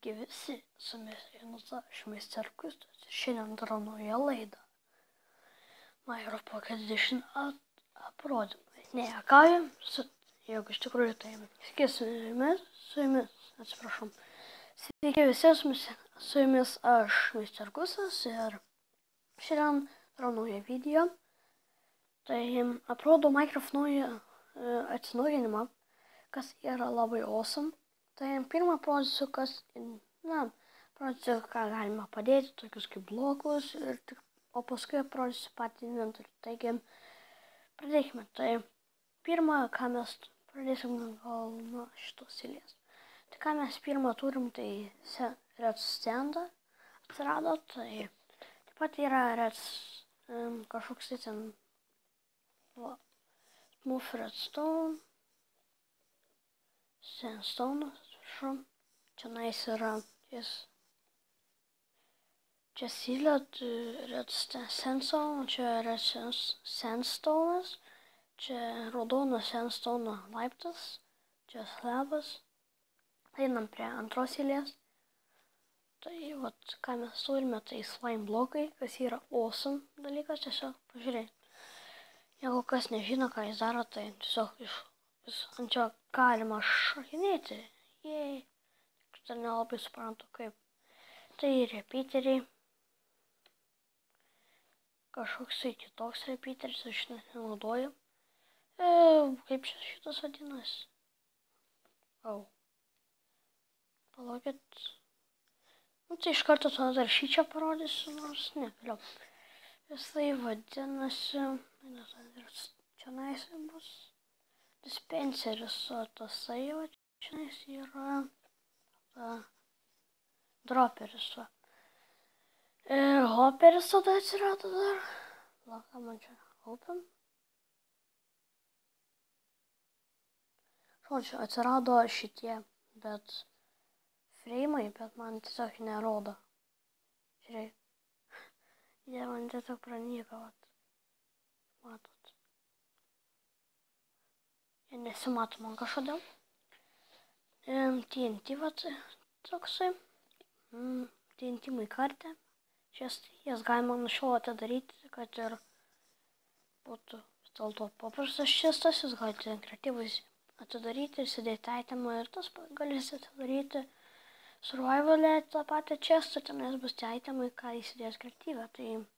Sveiki visi, su jumis aš Mr. Kustas ir šiandien darau naują laidą. Ir po 40 aprodymai. Nejuokauju, jeigu iš tikrųjų tai sveiki su jumis, atsiprašau. Sveiki visi, su jumis aš Mr. Kustas ir šiandien darau naują video. Tai aprodau Minecraft naują atsinaujinimą, kas yra labai awesome. Tai pirmą parodysiu, parodysiu, ką galima padėti, tokius kaip blokus, o paskui parodysiu patį inventorių. Taigi, pradėkime. Tai pirmą, ką mes pradėsim gal nuo šitos eilės. Tai ką mes pirmą turim, tai redstone atsirado, tai taip pat yra kažkoks ten smooth redstone. Sandstone, atsiprašau. Čia yra čia sealed redstone sandstone, čia yra sandstone'as, čia raudonas sandstone laiptas, čia slabas. Einam prie antros eilės. Tai ką mes turime, tai slime blokai, kas yra awesome dalykas, tiesiog pažiūrėti. Jeigu kas nežino, ką jis daro, tai tiesiog ant čia galima šokinėti. Dar nelabai suprantu kaip. Tai repeateriai. Kažkoks kitoks repeateris, aš net nenaudoju. Kaip šitas vadinasi? Palaukit. Tai iš karto tada dar šį čia parodysiu, nors ne, vėliau. Jisai vadinasi. Čia bus dispenseris, o tasai jau čia yra droperis. Hoperis tada atsirado dar. Ką man čia open. Žodžiu, atsirado šitie, freimai, bet man tiesiog nerodo. Žiūrėk. Jie man tiesiog pranyka, matot. Nesimato man kažkodėl. TNT toksai. TNT maikartė. Jas galima nuo šiol atidaryti, kad ir būtų vis dėlto paprastas čestas. Jūs galite kreatyvais atidaryti, įsidėti itemą ir tas galėsite atidaryti. Survival'e tą patį čestą, tenais bus tie itemai, ką įsidės kreatyvę. Tai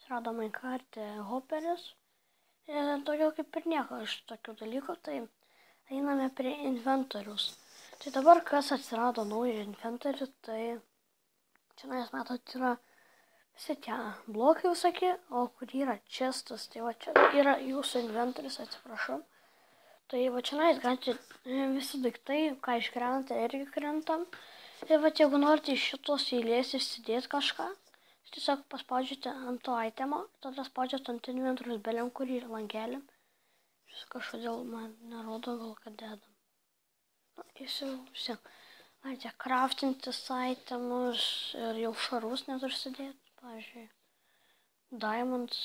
surado maikartė hoperis. Ir daugiau kaip ir nieko iš tokių dalykų, tai einame prie inventorius. Tai dabar kas atsirado naujo inventorių, tai čia matot yra visi tie blokai visokie, o kur yra chestas, tai čia yra jūsų inventorius, atsiprašau. Tai čia galite visi daiktai, ką iškrentate, irgi krentam. Ir jeigu norite iš šitos eilės išsidėti kažką, tiesiog paspaudžiate ant to itemo, tada spaudžiate ant inventorius beliam kurį langelį. Kažkodėl man nerodo, gal kad dedam. Jis jau visi. Galite craftintis itemus ir jau šarus net užsidėti. Pavyzdžiui, diamonds.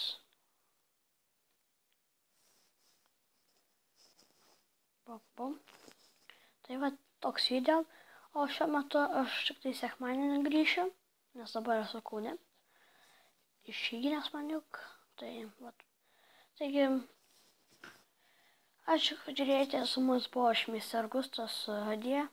Tai toks video. O šiuo metu aš tik tai sekmadienį grįšiu, nes dabar esu Kaune. Išėginės man juk. Taigi, ačiū, kad žiūrėjote, su mumis buvo aš Mr. Kustas, Hadė.